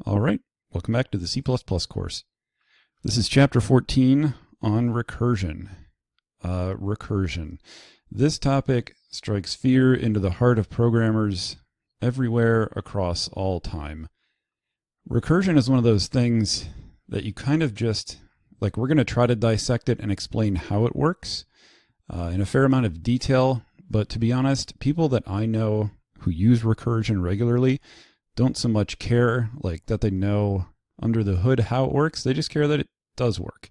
All right, welcome back to the C++ course. This is chapter 14 on recursion. Recursion. This topic strikes fear into the heart of programmers everywhere across all time. Recursion is one of those things that you kind of just, like, we're going to try to dissect it and explain how it works in a fair amount of detail, but to be honest, people that I know who use recursion regularly don't so much care like that they know under the hood how it works. They just care that it does work.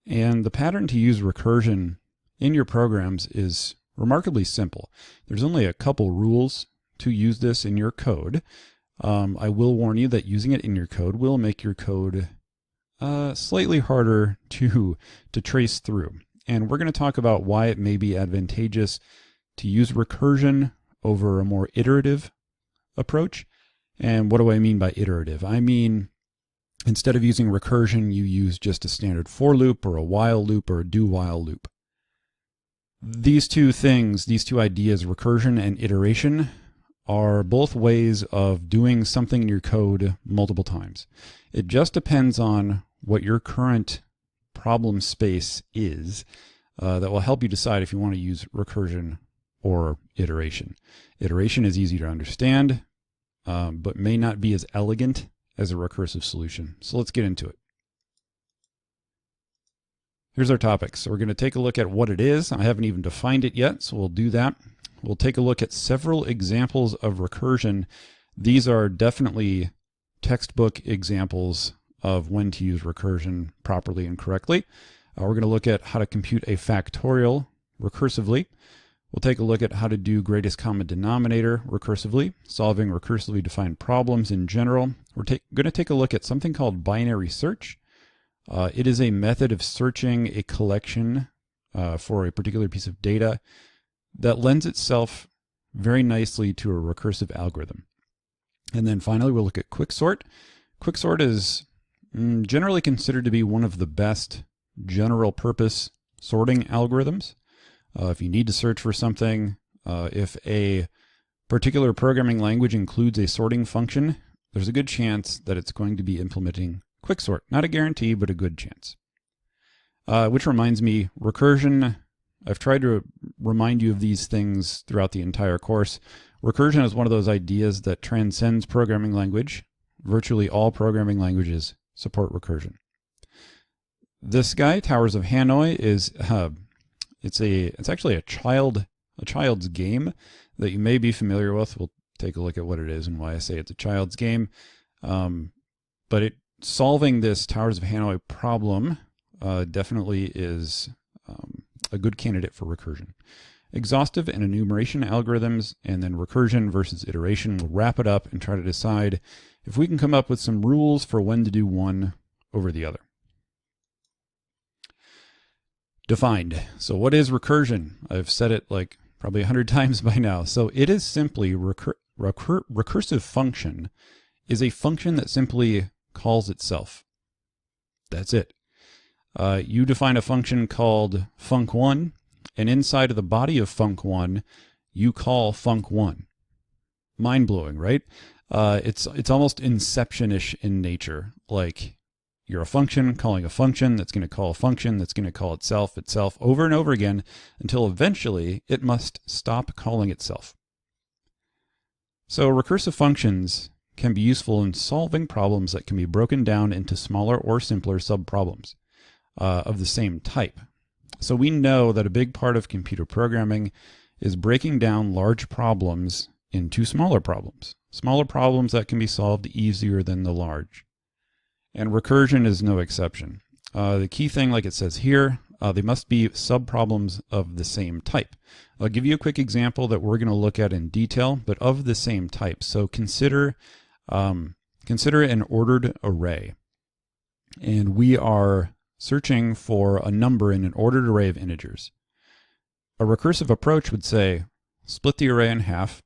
And the pattern to use recursion in your programs is remarkably simple. There's only a couple rules to use this in your code. I will warn you that using it in your code will make your code slightly harder to trace through. And we're going to talk about why it may be advantageous to use recursion over a more iterative approach. And what do I mean by iterative? I mean, instead of using recursion, you use just a standard for loop or a while loop or a do while loop. These two things, these two ideas, recursion and iteration, are both ways of doing something in your code multiple times. It just depends on what your current problem space is that will help you decide if you want to use recursion or iteration. Iteration is easy to understand, but may not be as elegant as a recursive solution. So let's get into it. Here's our topic. So we're going to take a look at what it is. I haven't even defined it yet, so we'll do that. We'll take a look at several examples of recursion. These are definitely textbook examples of when to use recursion properly and correctly. We're going to look at how to compute a factorial recursively. We'll take a look at how to do greatest common denominator recursively, solving recursively defined problems in general. We're going to take a look at something called binary search. It is a method of searching a collection for a particular piece of data that lends itself very nicely to a recursive algorithm. And then finally, we'll look at quicksort. Quicksort is generally considered to be one of the best general purpose sorting algorithms. If you need to search for something, if a particular programming language includes a sorting function, there's a good chance that it's going to be implementing quicksort. Not a guarantee, but a good chance. Which reminds me, recursion, I've tried to remind you of these things throughout the entire course. Recursion is one of those ideas that transcends programming language. Virtually all programming languages support recursion. This guy, Towers of Hanoi, is it's actually a child's game that you may be familiar with. We'll take a look at what it is and why I say it's a child's game. But solving this Towers of Hanoi problem definitely is a good candidate for recursion. Exhaustive and enumeration algorithms, and then recursion versus iteration. We'll wrap it up and try to decide if we can come up with some rules for when to do one over the other. Defined. So what is recursion? I've said it like probably 100 times by now. So it is simply recursive function is a function that simply calls itself. That's it. You define a function called func1, and inside of the body of func1, you call func1. Mind-blowing, right? It's almost inception-ish in nature. Like, you're a function calling a function that's going to call a function that's going to call itself over and over again until eventually it must stop calling itself. So recursive functions can be useful in solving problems that can be broken down into smaller or simpler subproblems of the same type. So we know that a big part of computer programming is breaking down large problems into smaller problems that can be solved easier than the large. And recursion is no exception. The key thing, like it says here, they must be subproblems of the same type. I'll give you a quick example that we're going to look at in detail, but of the same type. So consider an ordered array. And we are searching for a number in an ordered array of integers. A recursive approach would say, split the array in half,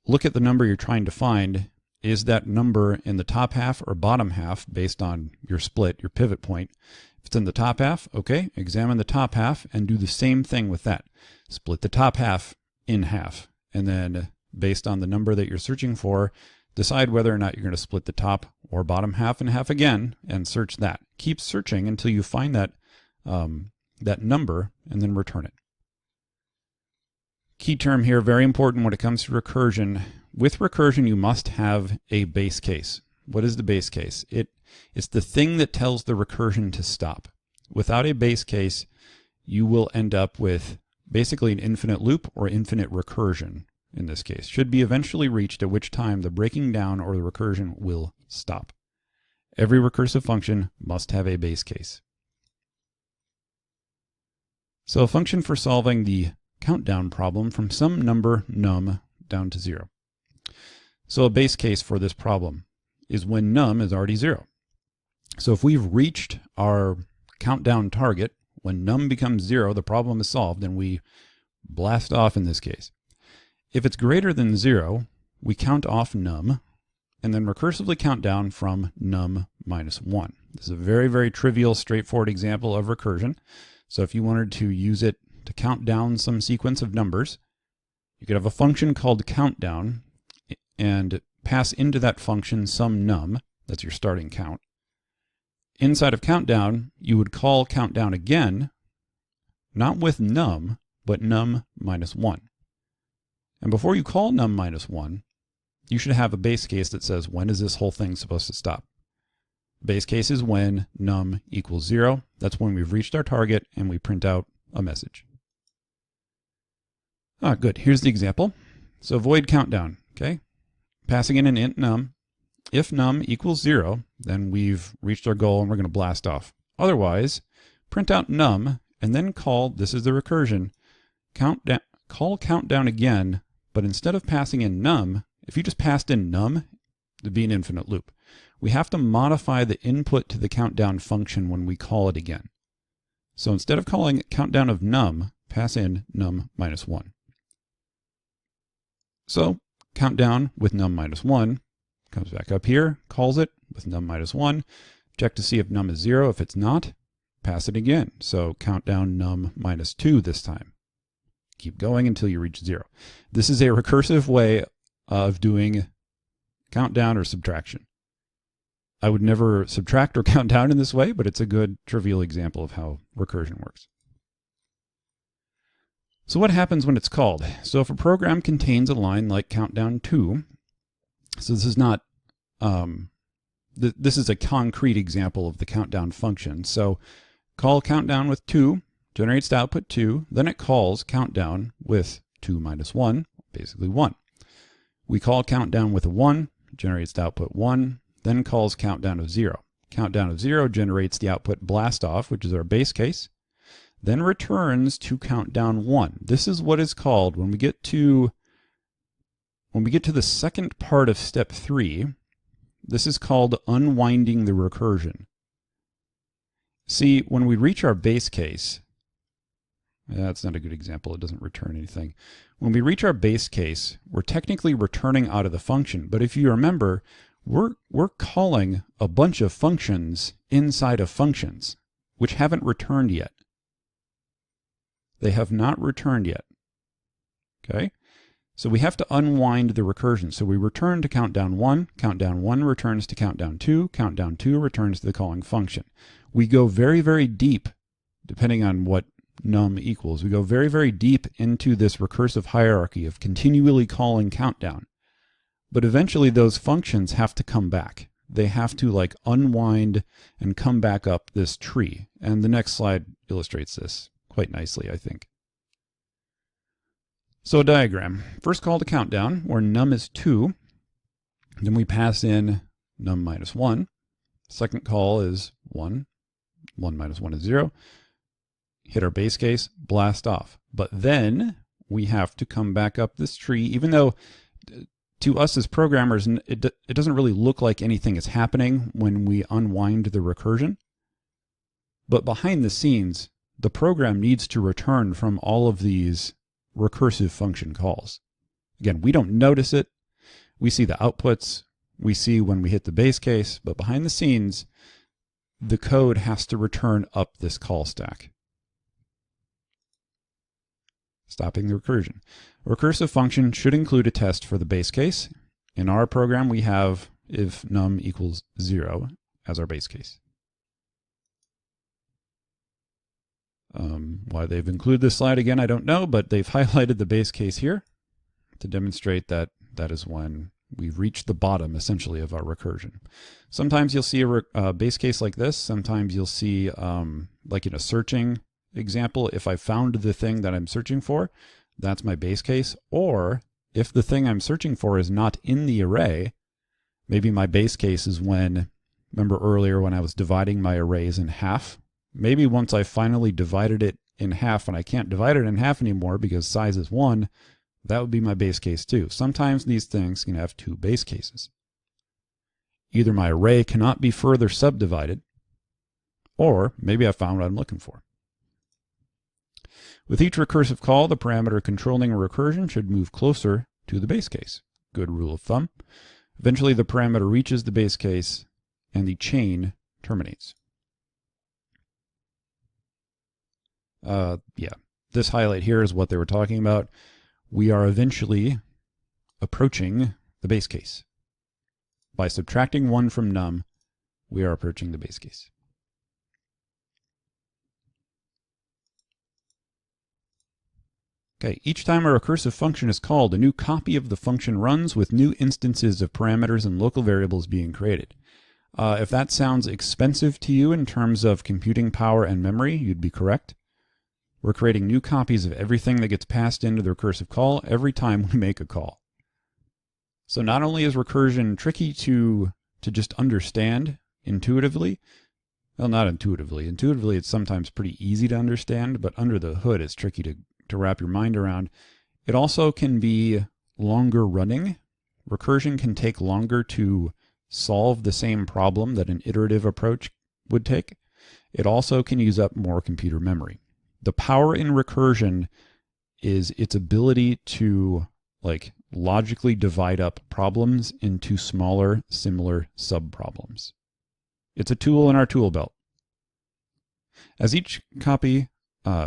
look at the number you're trying to find. Is that number in the top half or bottom half based on your split, your pivot point? If it's in the top half, okay, examine the top half and do the same thing with that. Split the top half in half. And then based on the number that you're searching for, Decide whether or not you're going to split the top or bottom half in half again and search that. Keep searching until you find that, that number and then return it. Key term here, very important when it comes to recursion. With recursion, you must have a base case. What is the base case? It's the thing that tells the recursion to stop. Without a base case, you will end up with basically an infinite loop or infinite recursion in this case. Should be eventually reached, at which time the breaking down or the recursion will stop. Every recursive function must have a base case. So a function for solving the countdown problem from some number num down to 0. So a base case for this problem is when num is already 0. So if we've reached our countdown target, when num becomes 0, the problem is solved and we blast off in this case. If it's greater than 0, we count off num and then recursively count down from num minus 1. This is a very, very trivial, straightforward example of recursion. So if you wanted to use it to count down some sequence of numbers, you could have a function called countdown and pass into that function some num, that's your starting count. Inside of countdown, you would call countdown again, not with num, but num minus 1. And before you call num minus 1, you should have a base case that says, when is this whole thing supposed to stop? Base case is when num equals 0. That's when we've reached our target and we print out a message. Good. Here's the example. So void countdown, okay? Passing in an int num. If num equals 0, then we've reached our goal and we're going to blast off. Otherwise, print out num and then call, this is the recursion, call countdown again, but instead of passing in num, if you just passed in num, it'd be an infinite loop. We have to modify the input to the countdown function when we call it again. So instead of calling countdown of num, pass in num minus 1. So countdown with num minus 1 comes back up here, calls it with num minus 1, check to see if num is 0. If it's not, pass it again. So countdown num minus 2 this time. Keep going until you reach 0. This is a recursive way of doing countdown or subtraction. I would never subtract or count down in this way, but it's a good trivial example of how recursion works. So what happens when it's called? So if a program contains a line like countdown 2, so this is not, this is a concrete example of the countdown function. So call countdown with 2, generates the output 2, then it calls countdown with 2 minus 1, basically 1. We call countdown with a 1, generates the output 1, then calls countdown of 0. Countdown of 0 generates the output blast off, which is our base case, then returns to countdown 1. This is what is called, when we get to the second part of step 3, this is called unwinding the recursion. See, when we reach our base case, that's not a good example, it doesn't return anything. When we reach our base case, we're technically returning out of the function, but if you remember, we're calling a bunch of functions inside of functions, which haven't returned yet. They have not returned yet, okay? So we have to unwind the recursion. So we return to countdown 1 returns to countdown 2 returns to the calling function. We go very, very deep, depending on what num equals. We go very, very deep into this recursive hierarchy of continually calling countdown. But eventually those functions have to come back. They have to like unwind and come back up this tree. And the next slide illustrates this quite nicely, I think. So a diagram. First call to countdown, where num is 2. Then we pass in num minus 1. Second call is 1. 1 minus 1 is 0. Hit our base case, blast off. But then we have to come back up this tree, even though to us as programmers, it doesn't really look like anything is happening when we unwind the recursion. But behind the scenes, the program needs to return from all of these recursive function calls. Again, we don't notice it. We see the outputs. We see when we hit the base case, but behind the scenes, the code has to return up this call stack. Stopping the recursion. A recursive function should include a test for the base case In our program, we have if num equals 0 as our base case. Why they've included this slide again, I don't know, but they've highlighted the base case here to demonstrate that that is when we've reached the bottom, essentially, of our recursion. Sometimes you'll see a base case like this. Sometimes you'll see, like in a searching example, if I found the thing that I'm searching for, that's my base case. Or if the thing I'm searching for is not in the array, maybe my base case is when, remember earlier when I was dividing my arrays in half? Maybe once I finally divided it in half and I can't divide it in half anymore because size is 1, that would be my base case too. Sometimes these things can have two base cases. Either my array cannot be further subdivided, or maybe I found what I'm looking for. With each recursive call, the parameter controlling a recursion should move closer to the base case. Good rule of thumb. Eventually the parameter reaches the base case and the chain terminates. Yeah, this highlight here is what they were talking about. We are eventually approaching the base case. By subtracting 1 from num, we are approaching the base case. Okay, each time a recursive function is called, a new copy of the function runs with new instances of parameters and local variables being created. If that sounds expensive to you in terms of computing power and memory, you'd be correct. We're creating new copies of everything that gets passed into the recursive call every time we make a call. So not only is recursion tricky to just understand intuitively, well, not intuitively. Intuitively, it's sometimes pretty easy to understand, but under the hood, it's tricky to wrap your mind around. It also can be longer running. Recursion can take longer to solve the same problem that an iterative approach would take. It also can use up more computer memory. The power in recursion is its ability to logically divide up problems into smaller, similar subproblems. It's a tool in our tool belt. As each copy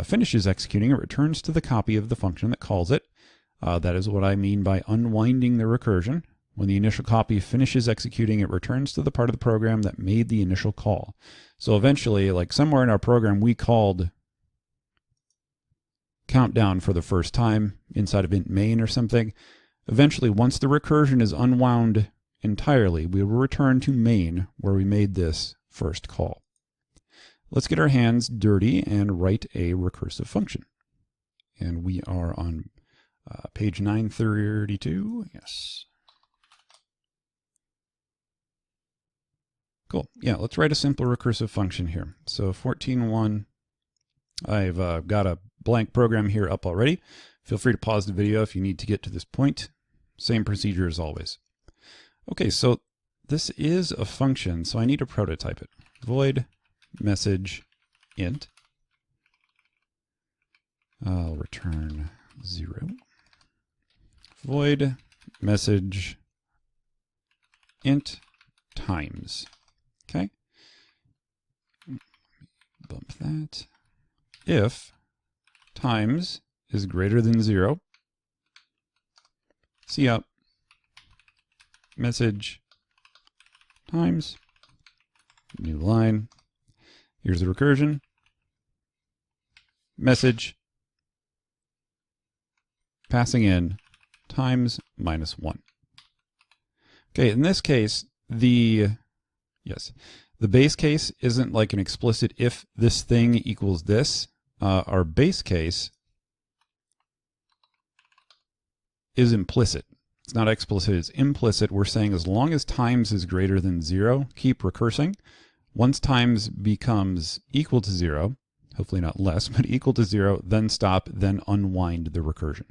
finishes executing, it returns to the copy of the function that calls it. That is what I mean by unwinding the recursion. When the initial copy finishes executing, it returns to the part of the program that made the initial call. So eventually, somewhere in our program, we called countdown for the first time inside of int main or something. Eventually, once the recursion is unwound entirely, we will return to main where we made this first call. Let's get our hands dirty and write a recursive function. And we are on page 932. Yes. Cool. Yeah, let's write a simple recursive function here. So 14.1, I've got a blank program here up already. Feel free to pause the video if you need to get to this point. Same procedure as always. Okay, so this is a function, so I need to prototype it. Void message int. I'll return 0. Void message int times. Okay. Bump that. If times is greater than 0, cout message times, new line. Here's the recursion. Message passing in times -1. Okay, in this case, the base case isn't like an explicit if this thing equals this. Our base case is implicit. It's not explicit, it's implicit. We're saying as long as times is greater than 0, keep recursing. Once times becomes equal to 0, hopefully not less, but equal to 0, then stop, then unwind the recursion.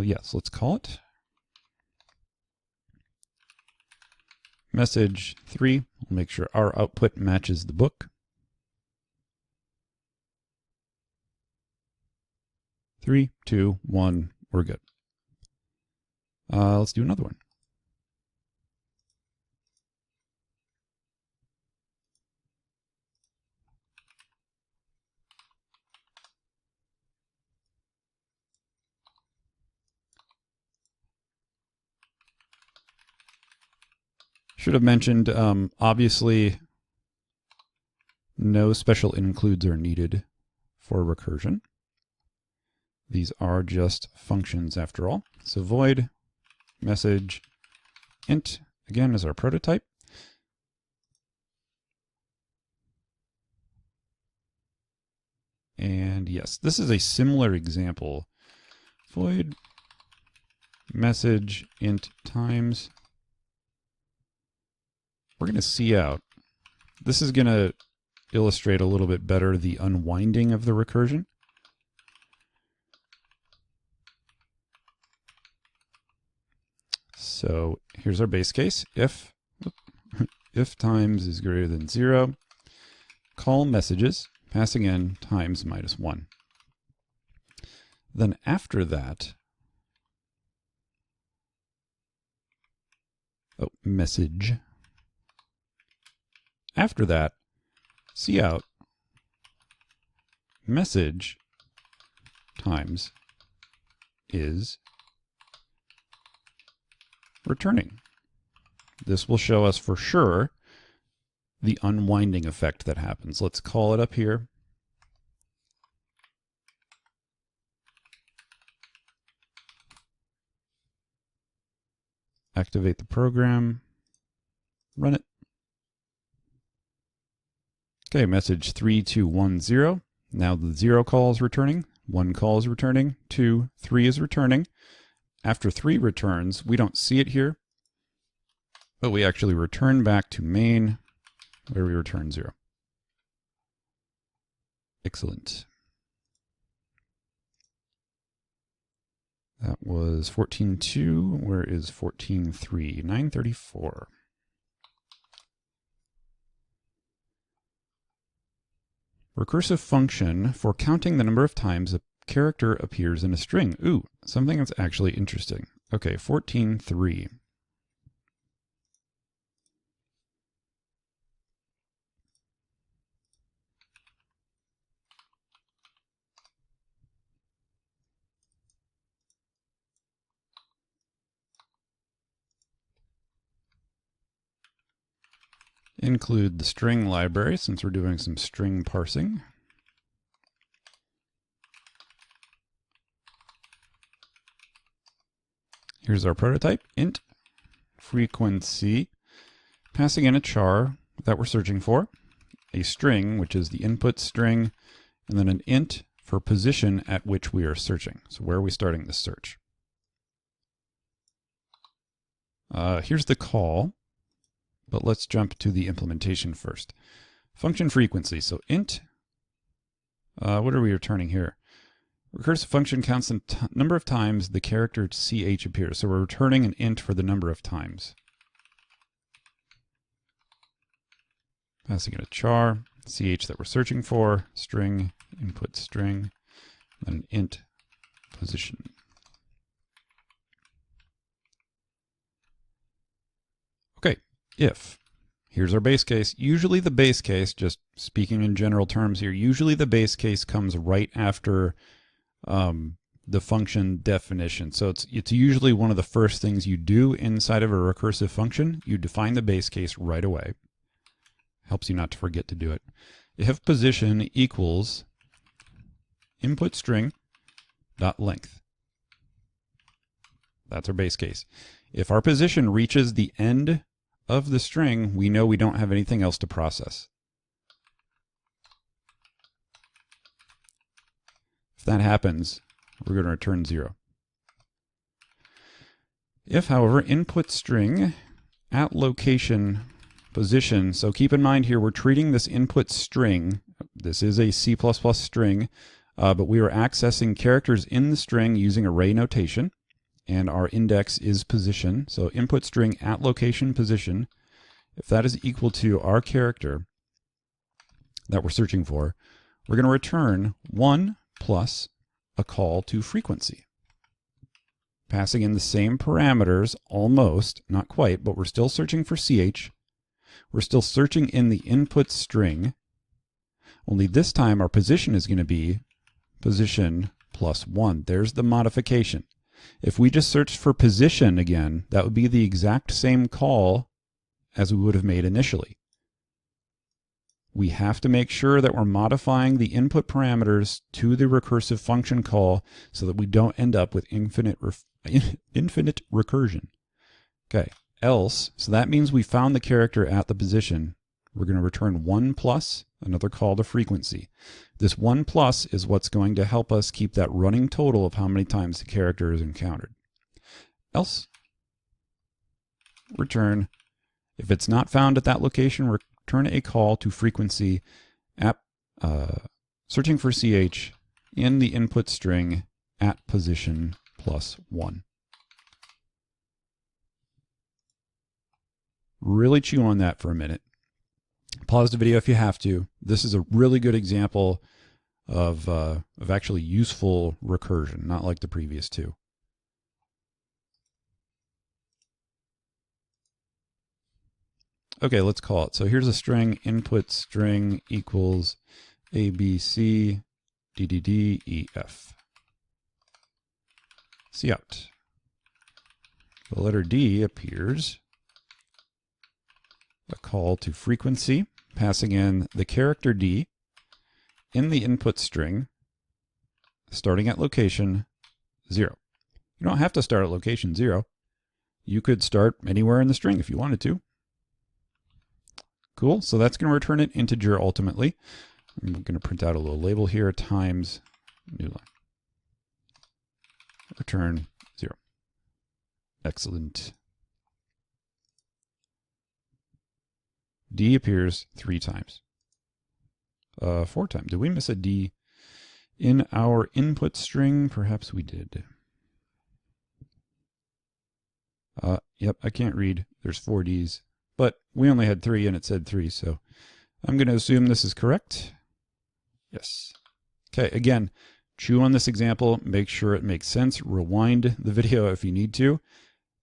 Yes, let's call it. Message 3, we'll make sure our output matches the book. 3, 2, 1, we're good. Let's do another one. Should have mentioned, obviously, no special includes are needed for recursion. These are just functions after all. So void message int, again, is our prototype. And yes, this is a similar example. Void message int times. We're going to see out. This is going to illustrate a little bit better the unwinding of the recursion. So here's our base case. If times is greater than 0, call messages, passing in times -1. Then after that, message. After that, cout message times is returning. This will show us for sure the unwinding effect that happens. Let's call it up here. Activate the program, run it. Okay, message 3210. Now the 0 call is returning, 1 call is returning, 2, 3 is returning. After 3 returns, we don't see it here, but we actually return back to main where we return 0. Excellent. That was 14.2. Where is 14.3? 934. Recursive function for counting the number of times a character appears in a string. Ooh, something that's actually interesting. Okay, 14.3. Include the string library since we're doing some string parsing. Here's our prototype, int frequency, passing in a char that we're searching for, a string, which is the input string, and then an int for position at which we are searching. So where are we starting this search? Here's the call. But let's jump to the implementation first. Function frequency. So int, what are we returning here? Recursive function counts the number of times the character ch appears. So we're returning an int for the number of times. Passing in a char, ch that we're searching for, string, input string, then an int position. Okay. If, here's our base case. Usually the base case, just speaking in general terms here, usually the base case comes right after the function definition. So it's usually one of the first things you do inside of a recursive function. You define the base case right away. Helps you not to forget to do it. If position equals input string dot length. That's our base case. If our position reaches the end of the string, we know we don't have anything else to process. If that happens, we're going to return 0. If, however, input string at location position, so keep in mind here we're treating this input string, this is a C++ string, but we are accessing characters in the string using array notation. And our index is position. So input string at location position, if that is equal to our character that we're searching for, we're going to return 1 plus a call to frequency. Passing in the same parameters, almost, not quite, but we're still searching for ch. We're still searching in the input string, only this time our position is going to be position plus 1. There's the modification. If we just searched for position again, that would be the exact same call as we would have made initially. We have to make sure that we're modifying the input parameters to the recursive function call so that we don't end up with infinite recursion. Okay, else, so that means we found the character at the position. We're going to return 1 plus, another call to frequency. This 1 plus is what's going to help us keep that running total of how many times the character is encountered. Else, return, if it's not found at that location, return a call to frequency at searching for CH in the input string at position plus 1. Really chew on that for a minute. Pause the video if you have to. This is a really good example of actually useful recursion, not like the previous two. Okay, let's call it. So here's a string, input string equals ABC DDD Cout. The letter D appears. A call to frequency, passing in the character D in the input string, starting at location 0. You don't have to start at location 0. You could start anywhere in the string if you wanted to. Cool, so that's going to return an integer ultimately. I'm going to print out a little label here, times new line. Return 0. Excellent. D appears 3 times. 4 times. Did we miss a D in our input string? Perhaps we did. Yep, I can't read. There's 4 Ds. But we only had 3 and it said 3, so I'm going to assume this is correct. Yes. Okay, again, chew on this example. Make sure it makes sense. Rewind the video if you need to.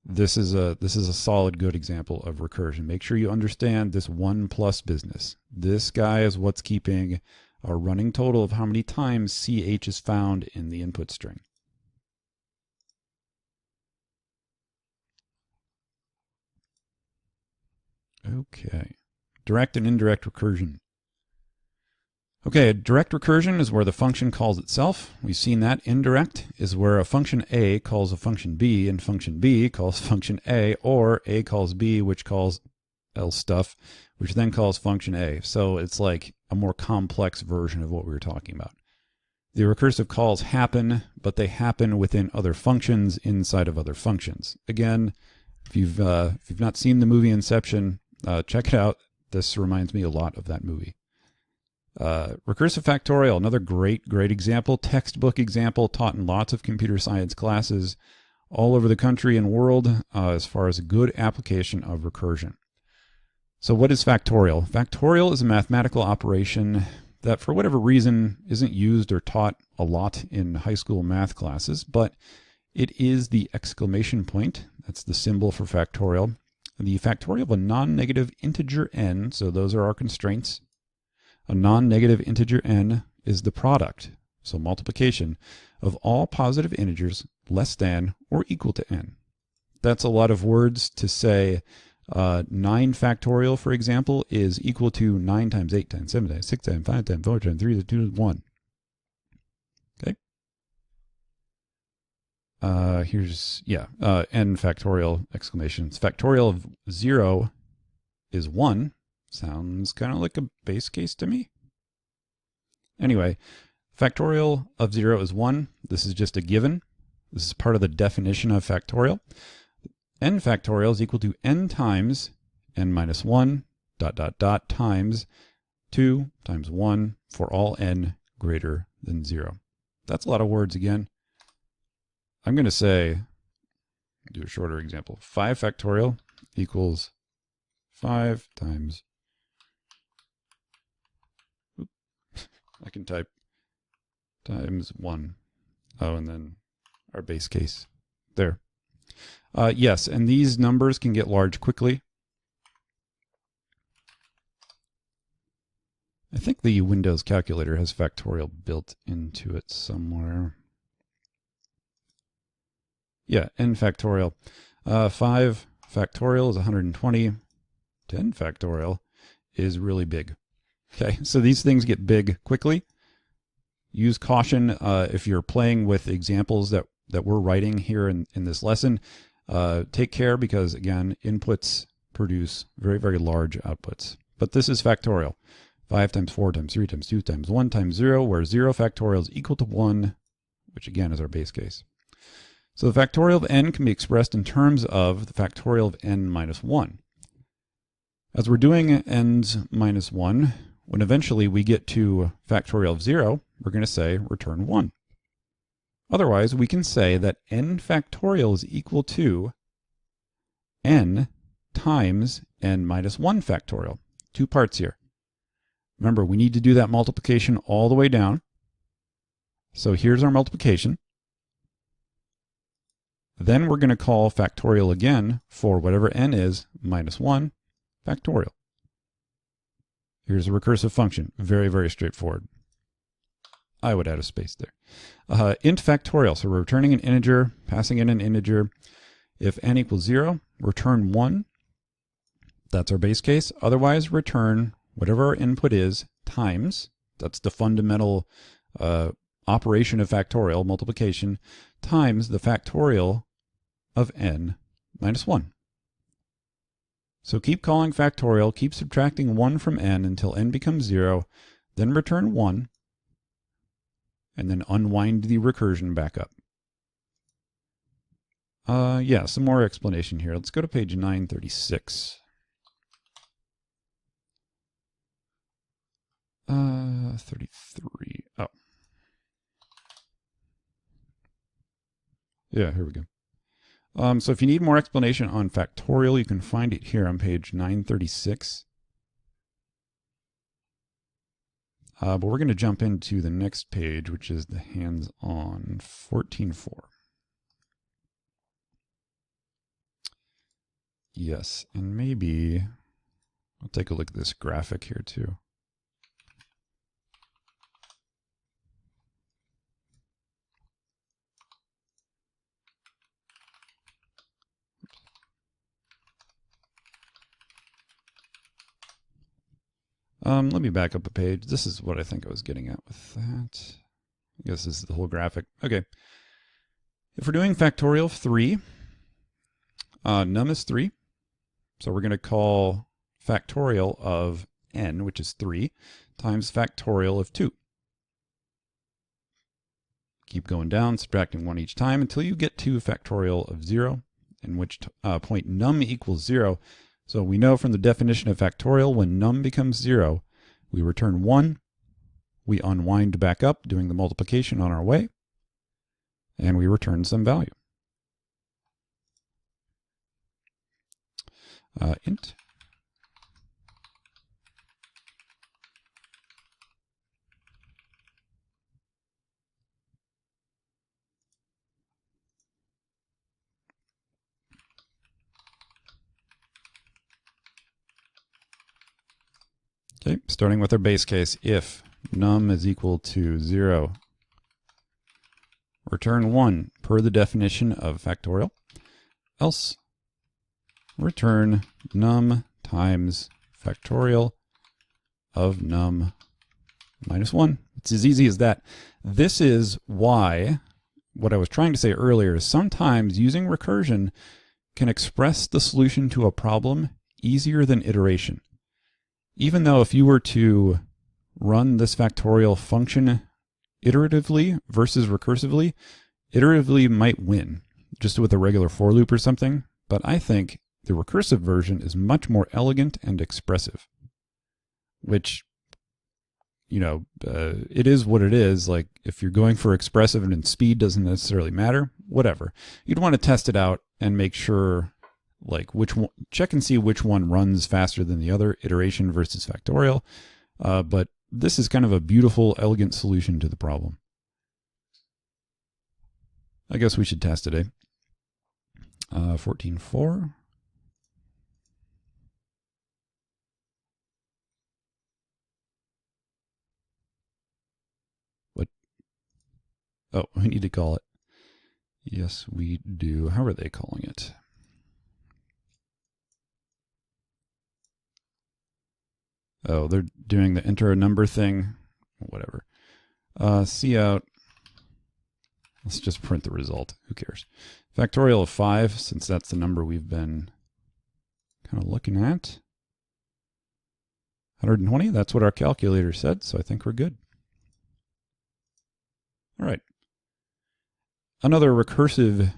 This is a solid, good example of recursion. Make sure you understand this 1 plus business. This guy is what's keeping our running total of how many times CH is found in the input string. Okay, direct and indirect recursion. Okay, direct recursion is where the function calls itself. We've seen that. Indirect is where a function A calls a function B, and function B calls function A, or A calls B, which calls else stuff, which then calls function A. So it's like a more complex version of what we were talking about. The recursive calls happen, but they happen within other functions inside of other functions. Again, if you've not seen the movie Inception, check it out. This reminds me a lot of that movie. Recursive factorial, another great example, textbook example taught in lots of computer science classes all over the country and world as far as a good application of recursion. So what is factorial? Factorial is a mathematical operation that for whatever reason isn't used or taught a lot in high school math classes, but it is the exclamation point. That's the symbol for factorial. The factorial of a non-negative integer n, so those are our constraints. A non-negative integer n is the product, so multiplication, of all positive integers less than or equal to n. That's a lot of words to say 9 factorial, for example, is equal to 9 times 8 times 7 times 6 times 5 times 4 times 3 times 2 times 1. Okay. Here's, n factorial exclamations. Factorial of 0 is 1. Sounds kind of like a base case to me. Anyway, factorial of 0 is 1. This is just a given. This is part of the definition of factorial. N factorial is equal to n times n minus 1 ... times 2 times 1 for all n greater than 0. That's a lot of words again. I'm going to say, do a shorter example. 5 factorial equals 5 times, I can type times 1. Oh, and then our base case there. Yes, and these numbers can get large quickly. I think the Windows calculator has factorial built into it somewhere. Yeah, n factorial. 5 factorial is 120. 10 factorial is really big. Okay, so these things get big quickly. Use caution if you're playing with examples that we're writing here in this lesson. Take care because, again, inputs produce very, very large outputs. But this is factorial. 5 times 4 times 3 times 2 times 1 times 0, where 0 factorial is equal to 1, which again is our base case. So the factorial of n can be expressed in terms of the factorial of n minus 1. As we're doing n's minus 1, when eventually we get to factorial of 0, we're going to say return 1. Otherwise, we can say that n factorial is equal to n times n minus 1 factorial. Two parts here. Remember, we need to do that multiplication all the way down. So here's our multiplication. Then we're going to call factorial again for whatever n is minus 1 factorial. Here's a recursive function. Very, very straightforward. I would add a space there. Int factorial. So we're returning an integer, passing in an integer. If n equals 0, return 1. That's our base case. Otherwise, return whatever our input is times, that's the fundamental operation of factorial, multiplication, times the factorial of n minus 1. So keep calling factorial, keep subtracting 1 from n until n becomes 0, then return 1, and then unwind the recursion back up. Yeah, some more explanation here. Let's go to page 936. 33. Oh. Yeah, here we go. So if you need more explanation on factorial, you can find it here on page 936. But we're going to jump into the next page, which is the hands-on 14.4. Yes, and maybe I'll take a look at this graphic here too. Let me back up a page. This is what I think I was getting at with that. I guess this is the whole graphic. Okay. If we're doing factorial of 3, num is 3. So we're going to call factorial of n, which is 3, times factorial of 2. Keep going down, subtracting 1 each time until you get to factorial of 0, in which point num equals 0. So we know from the definition of factorial, when num becomes 0, we return 1, we unwind back up, doing the multiplication on our way, and we return some value. Int. Okay, starting with our base case, if num is equal to 0, return 1 per the definition of factorial, else return num times factorial of num minus 1. It's as easy as that. This is why what I was trying to say earlier is sometimes using recursion can express the solution to a problem easier than iteration. Even though if you were to run this factorial function iteratively versus recursively, iteratively might win just with a regular for loop or something, but I think the recursive version is much more elegant and expressive, which, you know, it is what it is. Like if you're going for expressive and speed doesn't necessarily matter, whatever. You'd want to test it out and make sure, like which one, check and see which one runs faster than the other, iteration versus factorial. But this is kind of a beautiful, elegant solution to the problem. I guess we should test it, eh? 14.4. What? Oh, we need to call it. Yes, we do. How are they calling it? Oh, they're doing the enter a number thing. Whatever. Cout. Let's just print the result. Who cares? Factorial of 5, since that's the number we've been kind of looking at. 120, that's what our calculator said, so I think we're good. All right. Another recursive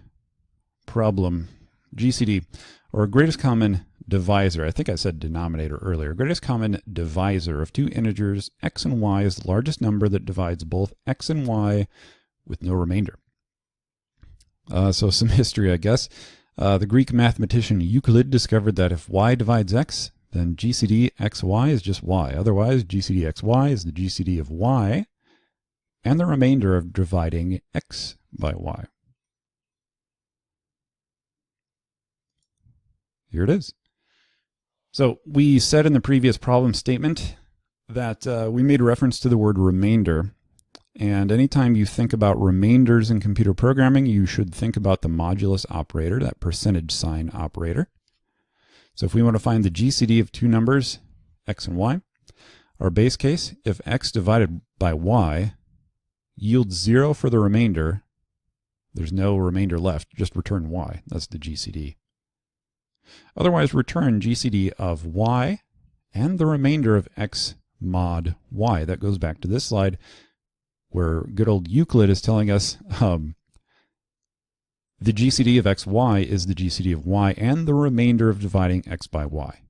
problem, GCD, or greatest common divisor. I think I said denominator earlier. Greatest common divisor of two integers, x and y, is the largest number that divides both x and y with no remainder. So some history, I guess. The Greek mathematician Euclid discovered that if y divides x, then GCD xy is just y. Otherwise, GCD xy is the GCD of y and the remainder of dividing x by y. Here it is. So we said in the previous problem statement that we made reference to the word remainder. And anytime you think about remainders in computer programming, you should think about the modulus operator, that percentage sign operator. So if we want to find the GCD of two numbers, x and y, our base case, if x divided by y yields 0 for the remainder, there's no remainder left, just return y. That's the GCD. Otherwise, return GCD of y and the remainder of x mod y. That goes back to this slide where good old Euclid is telling us the GCD of xy is the GCD of y and the remainder of dividing x by y.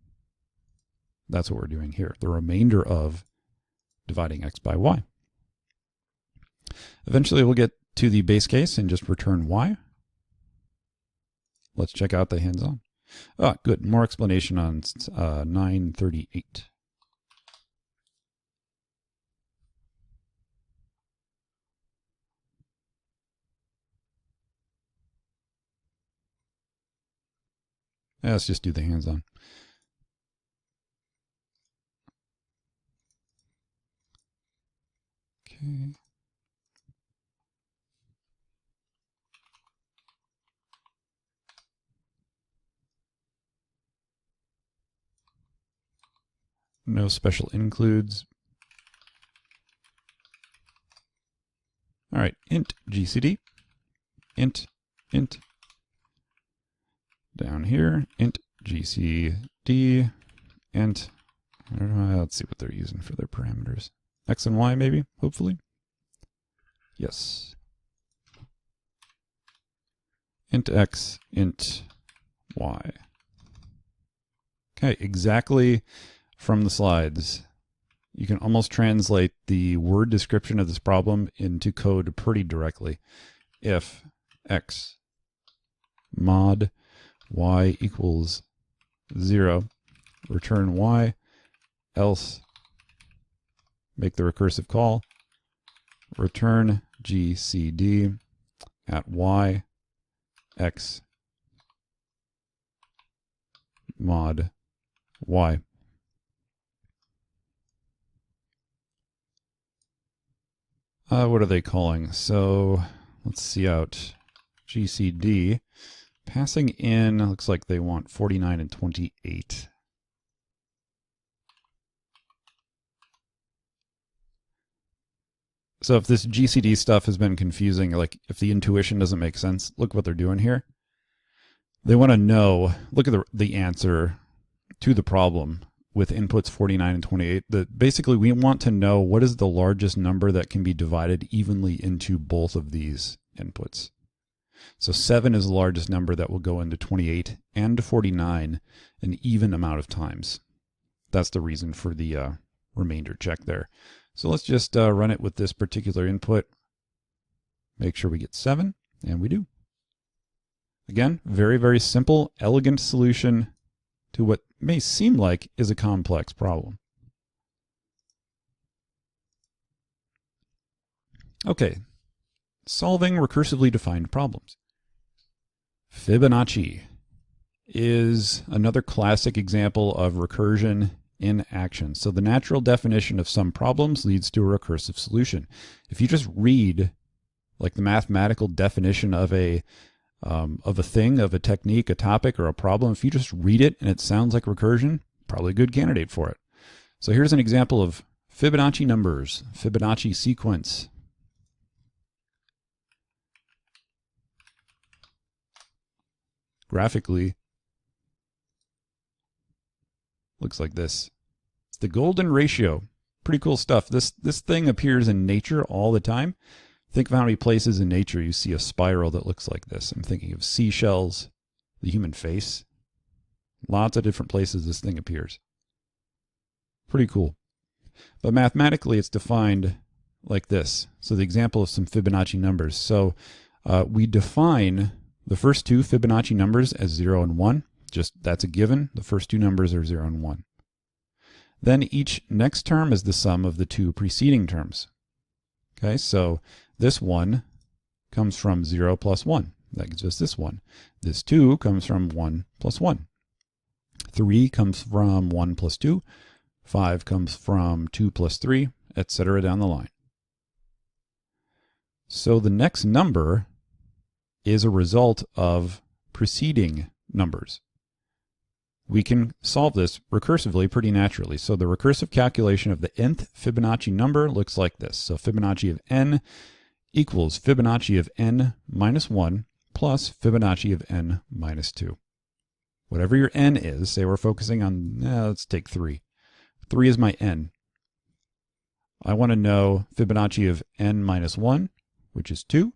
That's what we're doing here, the remainder of dividing x by y. Eventually we'll get to the base case and just return y. Let's check out the hands-on. Ah, good. More explanation on 938. Let's just do the hands-on. Okay. No special includes. All right, int GCD, int. Down here, int GCD, int, let's see what they're using for their parameters. X and Y maybe, hopefully. Yes. Int X, int Y. Okay, exactly from the slides. You can almost translate the word description of this problem into code pretty directly. If X mod y equals 0, return y, else make the recursive call, return GCD at y, x mod y. What are they calling? So let's see out GCD. Passing in, looks like they want 49 and 28. So if this GCD stuff has been confusing, like if the intuition doesn't make sense, look what they're doing here. They want to know, look at the answer to the problem with inputs 49 and 28. Basically, we want to know what is the largest number that can be divided evenly into both of these inputs. So 7 is the largest number that will go into 28 and 49 an even amount of times. That's the reason for the remainder check there. So let's just run it with this particular input. Make sure we get 7, and we do. Again, very, very simple, elegant solution to what may seem like is a complex problem. Okay, solving recursively defined problems. Fibonacci is another classic example of recursion in action. So the natural definition of some problems leads to a recursive solution. If you just read like the mathematical definition of a thing, of a technique, a topic, or a problem, if you just read it and it sounds like recursion, probably a good candidate for it. So here's an example of Fibonacci numbers, Fibonacci sequence. Graphically, looks like this. It's the golden ratio. Pretty cool stuff. This thing appears in nature all the time. Think of how many places in nature you see a spiral that looks like this. I'm thinking of seashells, the human face. Lots of different places this thing appears. Pretty cool. But mathematically, it's defined like this. So the example of some Fibonacci numbers. So we define the first two Fibonacci numbers as 0 and 1. Just that's a given. The first two numbers are 0 and 1. Then each next term is the sum of the two preceding terms. Okay, so this 1 comes from 0 plus 1. That gives us this 1. This 2 comes from 1 plus 1. 3 comes from 1 plus 2. 5 comes from 2 plus 3, etc. down the line. So the next number is a result of preceding numbers. We can solve this recursively pretty naturally. So the recursive calculation of the nth Fibonacci number looks like this. So Fibonacci of n equals Fibonacci of n minus 1 plus Fibonacci of n minus 2. Whatever your n is, say we're focusing on, let's take 3. 3 is my n. I want to know Fibonacci of n minus 1, which is 2.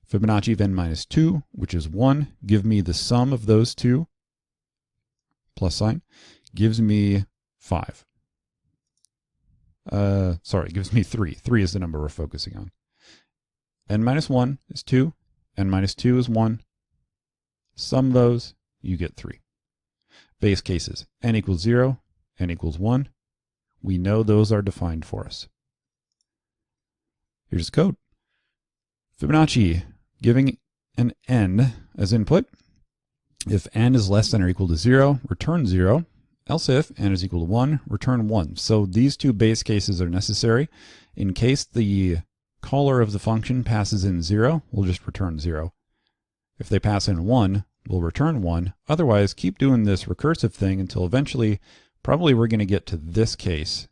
Fibonacci of n minus 2, which is 1. Give me the sum of those two, plus sign, gives me 5. Gives me 3. 3 is the number we're focusing on. N minus 1 is 2. N minus 2 is 1. Sum those, you get 3. Base cases, n equals 0, n equals 1. We know those are defined for us. Here's the code. Fibonacci, giving an n as input. If n is less than or equal to 0, return 0. Else if n is equal to 1, return 1. So these two base cases are necessary. In case the caller of the function passes in 0, we'll just return 0. If they pass in 1, we'll return 1. Otherwise, keep doing this recursive thing until eventually, probably we're going to get to this case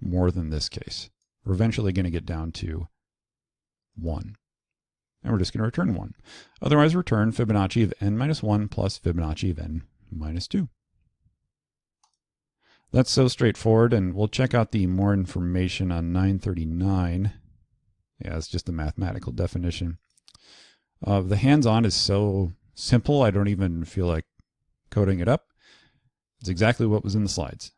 more than this case. We're eventually going to get down to 1. And we're just going to return 1. Otherwise, return Fibonacci of n minus 1 plus Fibonacci of n minus 2. That's so straightforward, and we'll check out the more information on 939. Yeah, it's just a mathematical definition. The hands-on is so simple, I don't even feel like coding it up. It's exactly what was in the slides.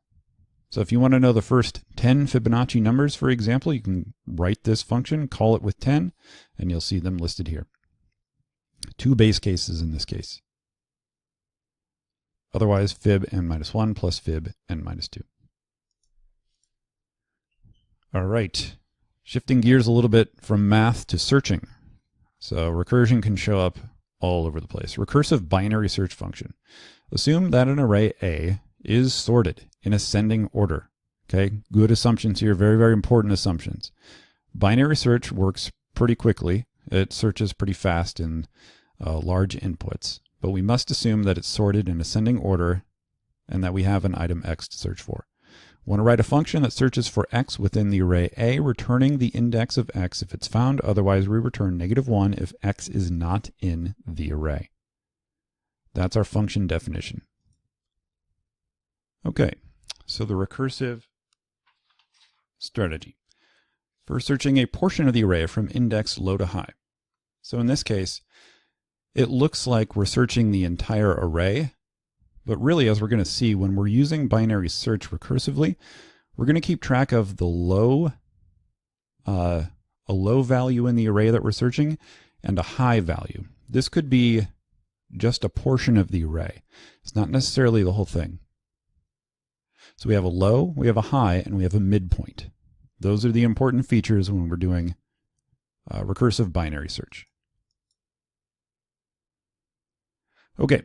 So if you want to know the first 10 Fibonacci numbers, for example, you can write this function, call it with 10, and you'll see them listed here. 2 base cases in this case. Otherwise, fib n minus 1 plus fib n minus 2. All right, shifting gears a little bit from math to searching. So recursion can show up all over the place. Recursive binary search function. Assume that an array A is sorted in ascending order. Okay, good assumptions here, very, very important assumptions. Binary search works pretty quickly. It searches pretty fast in large inputs, but we must assume that it's sorted in ascending order and that we have an item X to search for. We want to write a function that searches for X within the array A, returning the index of X if it's found. Otherwise, we return -1 if X is not in the array. That's our function definition. Okay, so the recursive strategy for searching a portion of the array from index low to high. So in this case, it looks like we're searching the entire array, but really, as we're going to see, when we're using binary search recursively, we're going to keep track of the a low value in the array that we're searching and a high value. This could be just a portion of the array. It's not necessarily the whole thing. So we have a low, we have a high, and we have a midpoint. Those are the important features when we're doing recursive binary search. Okay,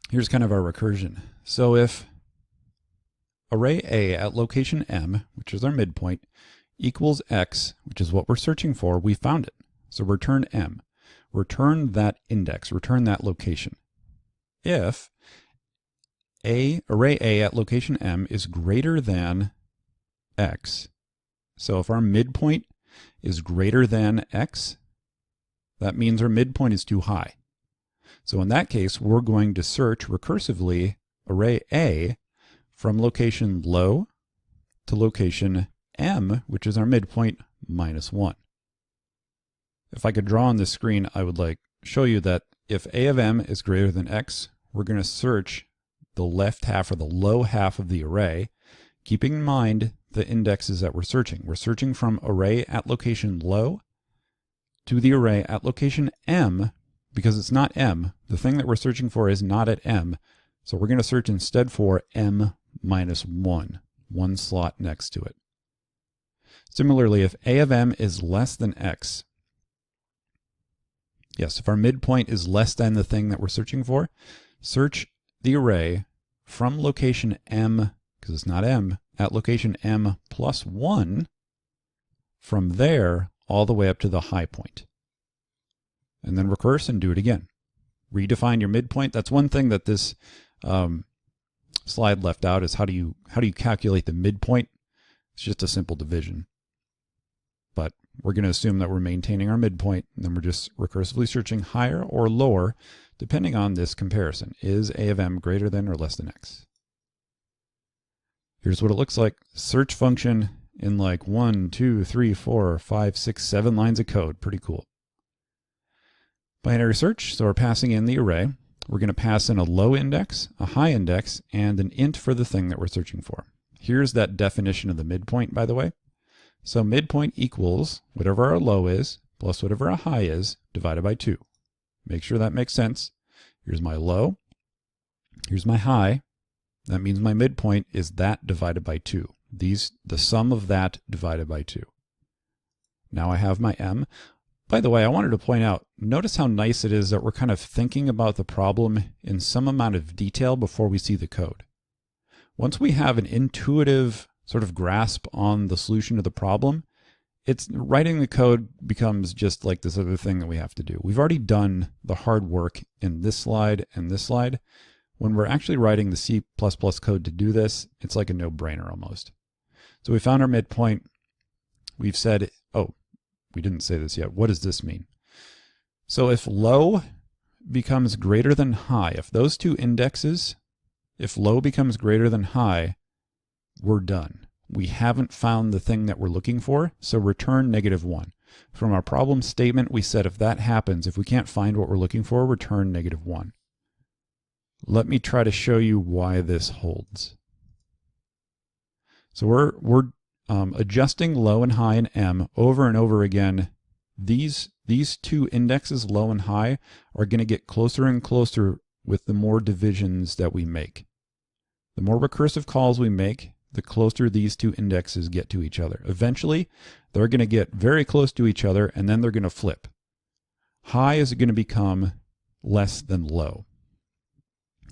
here's kind of our recursion. So if array A at location M, which is our midpoint, equals X, which is what we're searching for, we found it. So return M. Return that index, return that location. If array A at location M is greater than X, so if our midpoint is greater than X, that means our midpoint is too high. So in that case, we're going to search recursively array A from location low to location M, which is our midpoint, -1. If I could draw on this screen, I would show you that if A of M is greater than X, we're going to search the left half or the low half of the array, keeping in mind the indexes that we're searching. We're searching from array at location low to the array at location M, because it's not M. The thing that we're searching for is not at M. So we're going to search instead for M-1, one slot next to it. Similarly, if A of M is less than X, yes, if our midpoint is less than the thing that we're searching for, search the array from location M, because it's not M, at location M+1, from there all the way up to the high point. And then recurse and do it again. Redefine your midpoint. That's one thing that this slide left out, is how do you calculate the midpoint? It's just a simple division. But we're going to assume that we're maintaining our midpoint, and then we're just recursively searching higher or lower depending on this comparison. Is A of M greater than or less than X? Here's what it looks like. Search function in 1, 2, 3, 4, 5, 6, 7 lines of code. Pretty cool. Binary search, so we're passing in the array. We're going to pass in a low index, a high index, and an int for the thing that we're searching for. Here's that definition of the midpoint, by the way. So midpoint equals whatever our low is plus whatever our high is divided by 2. Make sure that makes sense. Here's my low. Here's my high. That means my midpoint is that divided by 2. The sum of that divided by 2. Now I have my M. By the way, I wanted to point out, notice how nice it is that we're kind of thinking about the problem in some amount of detail before we see the code. Once we have an intuitive sort of grasp on the solution to the problem, writing the code becomes just like this other thing that we have to do. We've already done the hard work in this slide and this slide. When we're actually writing the C++ code to do this, it's like a no-brainer almost. So we found our midpoint. We've said, oh, we didn't say this yet. What does this mean? So if low becomes greater than high, if those two indexes, if low becomes greater than high, we're done. We haven't found the thing that we're looking for, so return -1. From our problem statement, we said if that happens, if we can't find what we're looking for, return -1. Let me try to show you why this holds. So we're adjusting low and high in M over and over again. These two indexes, low and high, are going to get closer and closer with the more divisions that we make. The more recursive calls we make, the closer these two indexes get to each other. Eventually, they're going to get very close to each other, and then they're going to flip. High is going to become less than low,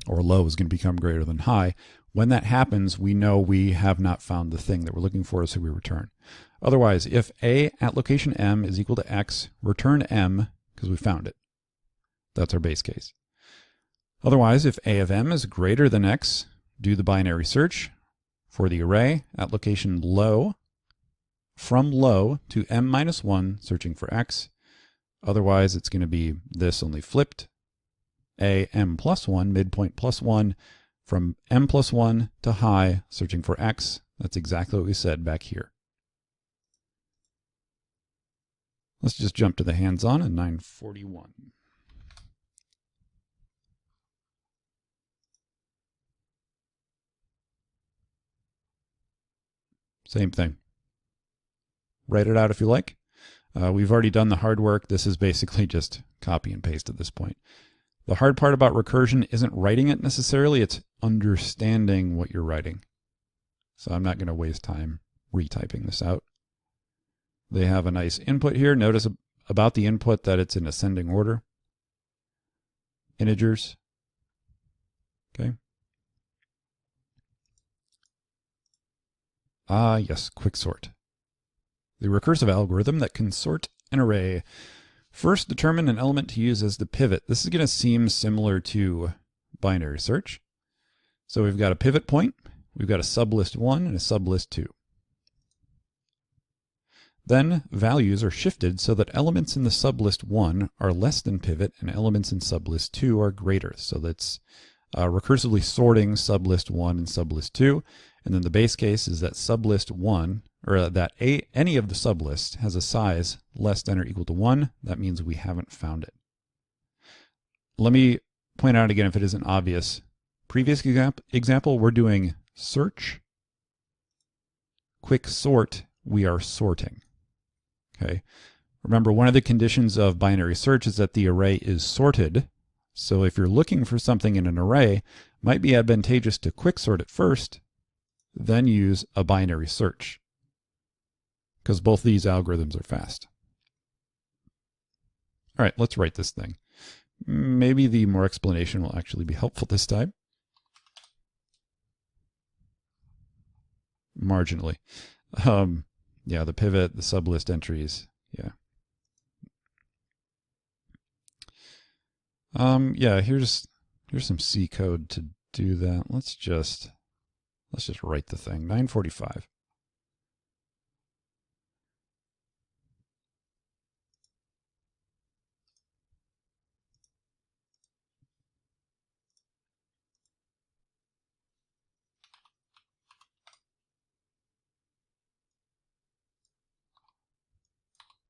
or low is going to become greater than high. When that happens, we know we have not found the thing that we're looking for, so we return. Otherwise, if A at location M is equal to X, return M because we found it. That's our base case. Otherwise, if A of M is greater than X, do the binary search for the array at location low, from low to M-1, searching for X. Otherwise, it's going to be this only flipped. A M+1, midpoint +1, from M+1 to high, searching for X. That's exactly what we said back here. Let's just jump to the hands-on at 9:41. Same thing. Write it out if you like. We've already done the hard work. This is basically just copy and paste at this point. The hard part about recursion isn't writing it necessarily, it's understanding what you're writing. So I'm not going to waste time retyping this out. They have a nice input here. Notice about the input that it's in ascending order. Integers. Okay. Yes, quicksort. The recursive algorithm that can sort an array. First, determine an element to use as the pivot. This is going to seem similar to binary search. So we've got a pivot point, we've got a sublist 1 and a sublist 2. Then values are shifted so that elements in the sublist 1 are less than pivot and elements in sublist 2 are greater. So that's recursively sorting sublist 1 and sublist 2. And then the base case is that sublist 1, or that any of the sublists has a size less than or equal to 1. That means we haven't found it. Let me point out again if it isn't obvious. Previous example, we're doing search, quick sort, we are sorting. Okay. Remember, one of the conditions of binary search is that the array is sorted. So if you're looking for something in an array, it might be advantageous to quick sort it first, then use a binary search, because both these algorithms are fast. All right, let's write this thing. Maybe the more explanation will actually be helpful this time. Marginally. Yeah, the pivot, the sublist entries, yeah. Yeah, here's some C code to do that. Let's just write the thing. 945.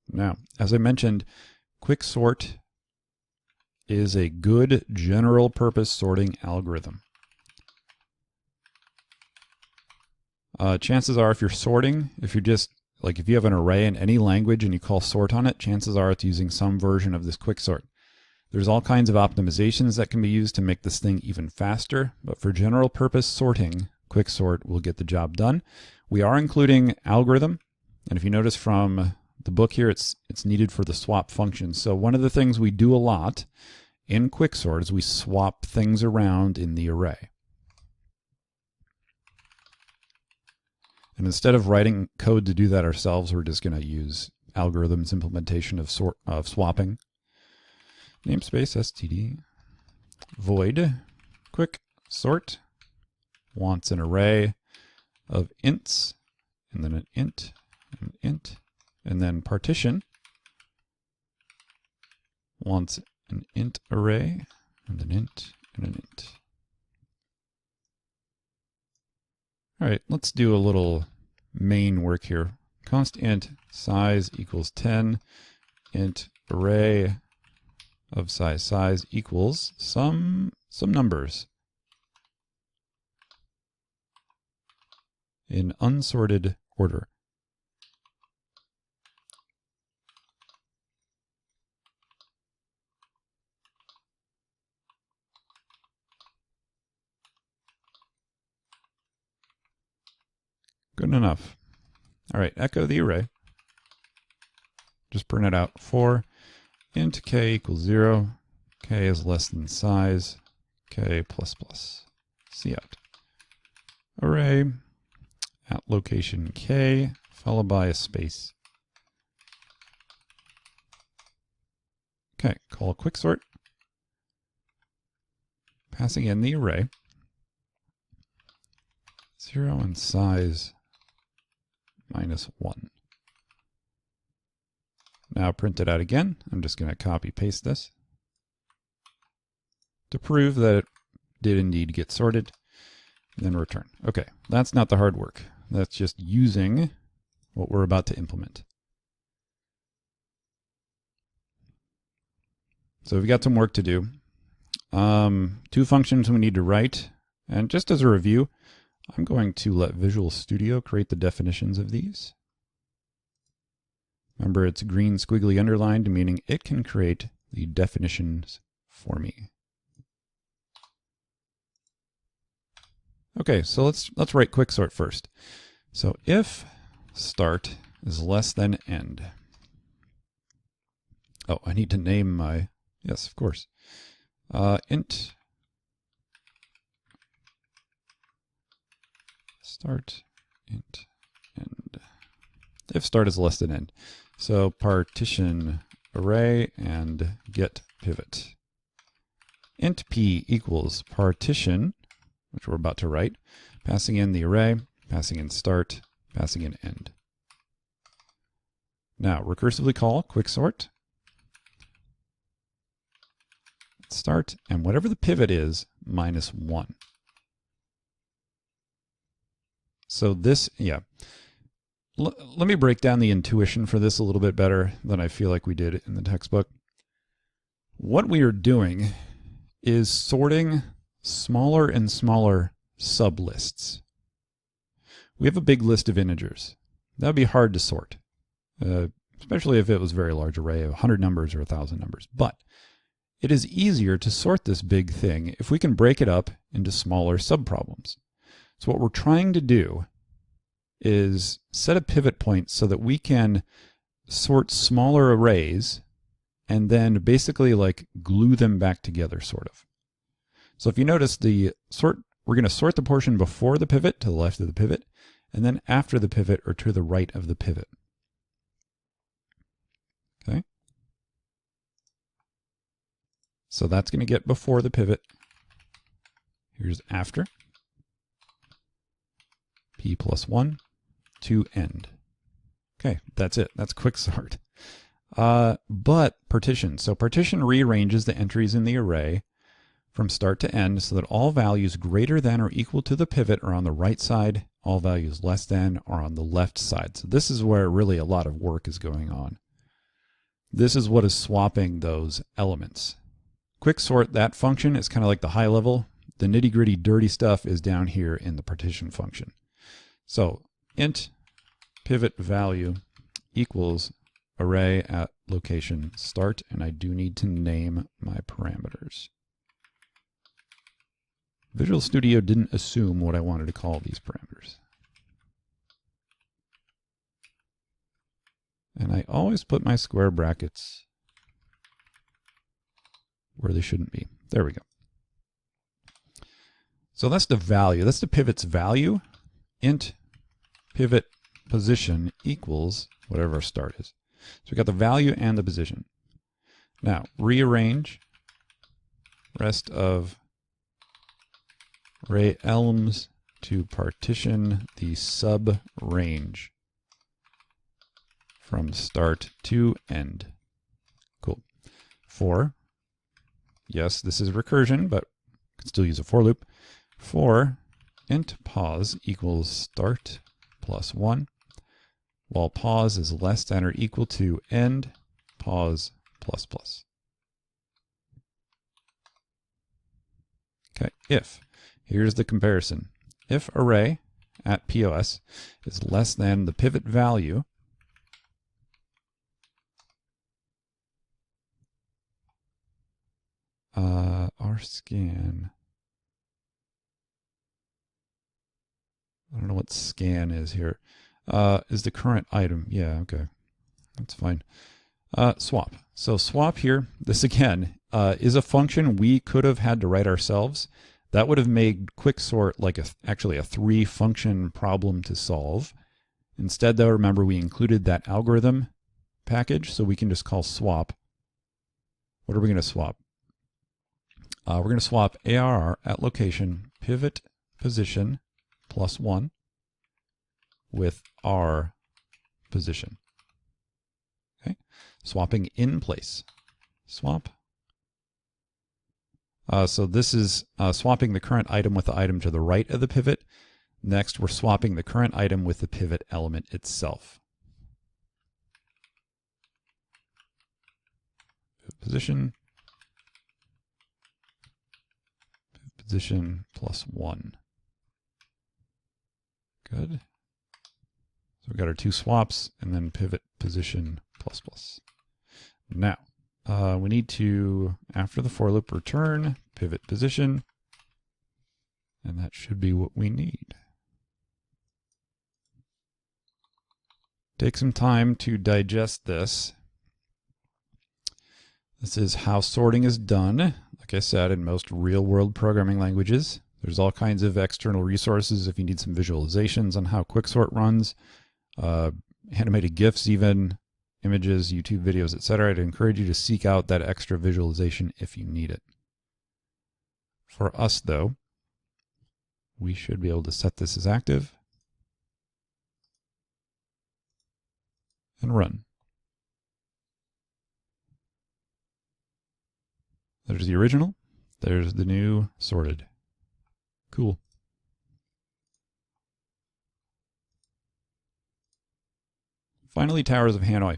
Now, as I mentioned, quicksort is a good general purpose sorting algorithm. Chances are if you're sorting, if you have an array in any language and you call sort on it, chances are it's using some version of this quicksort. There's all kinds of optimizations that can be used to make this thing even faster, but for general purpose sorting, quicksort will get the job done. We are including algorithm, and if you notice from the book here, it's needed for the swap function. So one of the things we do a lot in quicksort is we swap things around in the array. And instead of writing code to do that ourselves, we're just going to use algorithms implementation of swapping. Namespace std void quick sort wants an array of ints, and then an int, and then partition wants an int array, and an int, and an int. All right, let's do a little main work here. Const int size equals 10, int array of size equals some numbers in unsorted order. Good enough. All right, echo the array. Just print it out for int k equals 0, k is less than size, k plus plus. Cout. Array at location k followed by a space. Okay, call quicksort. Passing in the array. 0 and size -1. Now print it out again. I'm just going to copy paste this to prove that it did indeed get sorted, and then return. Okay, that's not the hard work. That's just using what we're about to implement. So we've got some work to do. 2 functions we need to write, and just as a review, I'm going to let Visual Studio create the definitions of these. Remember, it's green squiggly underlined, meaning it can create the definitions for me. Okay, so let's write quicksort first. So if start is less than end. Oh, I need to name my, yes, of course. Int start int end. If start is less than end. So partition array and get pivot. Int p equals partition which we're about to write, passing in the array, passing in start, passing in end. Now, recursively call quicksort, start, and whatever the pivot is, -1. So this, yeah. Let me break down the intuition for this a little bit better than I feel like we did in the textbook. What we are doing is sorting smaller and smaller sublists. We have a big list of integers. That would be hard to sort, especially if it was a very large array of 100 numbers or 1,000 numbers. But it is easier to sort this big thing if we can break it up into smaller subproblems. So what we're trying to do is set a pivot point so that we can sort smaller arrays and then basically like glue them back together, sort of. So if you notice we're going to sort the portion before the pivot to the left of the pivot, and then after the pivot or to the right of the pivot. Okay. So that's going to get before the pivot. Here's after. P plus 1 to end. Okay, that's it. That's quicksort. But partition. So partition rearranges the entries in the array from start to end so that all values greater than or equal to the pivot are on the right side, all values less than are on the left side. So this is where really a lot of work is going on. This is what is swapping those elements. Quicksort, that function is kind of like the high level. The nitty-gritty dirty stuff is down here in the partition function. So int pivot value equals array at location start, and I do need to name my parameters. Visual Studio didn't assume what I wanted to call these parameters. And I always put my square brackets where they shouldn't be. There we go. So that's the value. That's the pivot's value. Int pivot position equals whatever our start is. So we got the value and the position. Now rearrange rest of array elms to partition the sub range from start to end. Cool. For, yes, this is recursion, but you can still use a for loop. For int pause equals start plus 1, while pause is less than or equal to end pause plus plus. Okay, if, here's the comparison. If array at POS is less than the pivot value, rscan, I don't know what scan is here. Is the current item. Yeah, okay. That's fine. Swap. So swap here, this again, is a function we could have had to write ourselves. That would have made quicksort like actually a 3-function problem to solve. Instead, though, remember we included that algorithm package, so we can just call swap. What are we going to swap? We're going to swap ARR at location pivot position plus 1 with R position. Okay, swapping in place. Swap. So this is swapping the current item with the item to the right of the pivot. Next, we're swapping the current item with the pivot element itself. Position. Position plus 1. Good. So we got our 2 swaps and then pivot position plus plus. Now, we need to, after the for loop, return pivot position, and that should be what we need. Take some time to digest this. This is how sorting is done. Like I said, in most real-world programming languages, there's all kinds of external resources if you need some visualizations on how quicksort runs, animated GIFs even, images, YouTube videos, etc. I'd encourage you to seek out that extra visualization if you need it. For us, though, we should be able to set this as active and run. There's the original. There's the new sorted. Cool. Finally, Towers of Hanoi.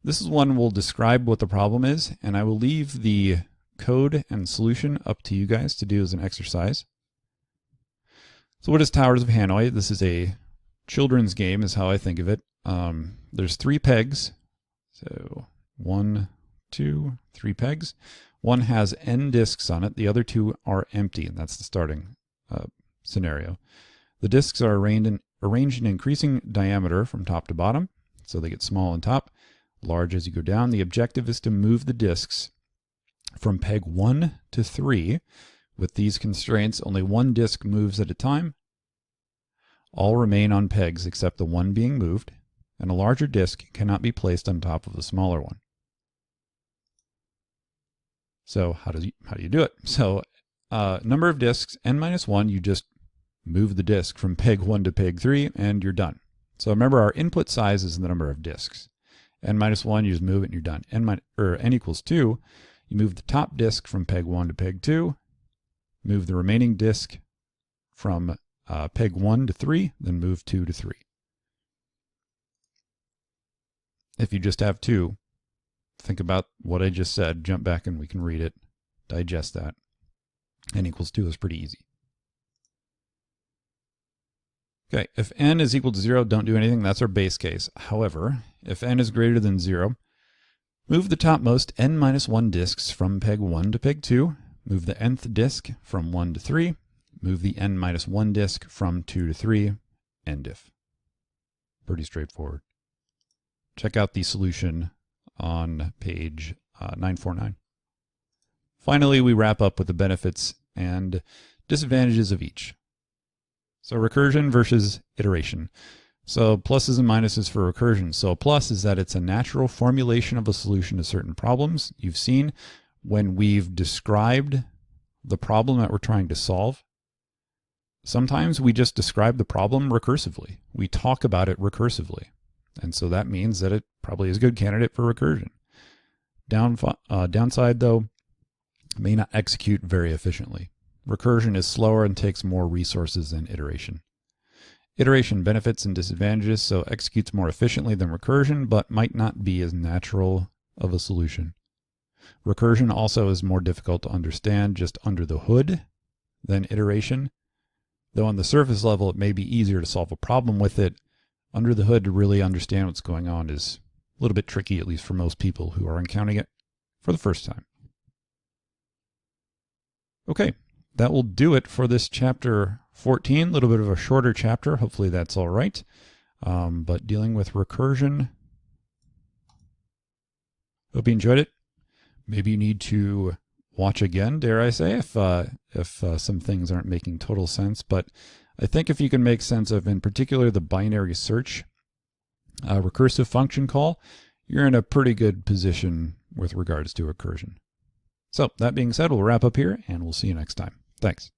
This is one we'll describe what the problem is, and I will leave the code and solution up to you guys to do as an exercise. So what is Towers of Hanoi? This is a children's game is how I think of it. There's 3 pegs. So 1, 2, 3 pegs. One has n discs on it. The other 2 are empty, and that's the starting scenario. The discs are arranged in increasing diameter from top to bottom, so they get small on top, large as you go down. The objective is to move the discs from peg 1 to 3. With these constraints, only one disc moves at a time. All remain on pegs except the one being moved, and a larger disc cannot be placed on top of a smaller one. So how do you do it? So number of discs, n-1, you just move the disc from peg 1 to peg 3, and you're done. So remember, our input size is the number of discs. n-1, you just move it and you're done. n equals 2, you move the top disc from peg 1 to peg 2, move the remaining disc from peg 1 to 3, then move 2 to 3. If you just have 2, think about what I just said, jump back and we can read it, digest that. N equals 2 is pretty easy. Okay, if n is equal to 0, don't do anything. That's our base case. However, if n is greater than 0, move the topmost n-1 discs from peg 1 to peg 2, move the nth disc from 1 to 3, move the n-1 disc from 2 to 3, end if. Pretty straightforward. Check out the solution on page 949. Finally, we wrap up with the benefits and disadvantages of each. So recursion versus iteration. So pluses and minuses for recursion. So a plus is that it's a natural formulation of a solution to certain problems. You've seen when we've described the problem that we're trying to solve, sometimes we just describe the problem recursively. We talk about it recursively. And so that means that it probably is a good candidate for recursion. Downside, though, may not execute very efficiently. Recursion is slower and takes more resources than iteration. Iteration benefits and disadvantages, so executes more efficiently than recursion, but might not be as natural of a solution. Recursion also is more difficult to understand just under the hood than iteration, though on the surface level it may be easier to solve a problem with it. Under the hood, to really understand what's going on is a little bit tricky, at least for most people who are encountering it for the first time. Okay, that will do it for this chapter 14, a little bit of a shorter chapter. Hopefully that's all right. But dealing with recursion, hope you enjoyed it. Maybe you need to watch again, dare I say, if some things aren't making total sense. But I think if you can make sense of, in particular, the binary search recursive function call, you're in a pretty good position with regards to recursion. So that being said, we'll wrap up here and we'll see you next time. Thanks.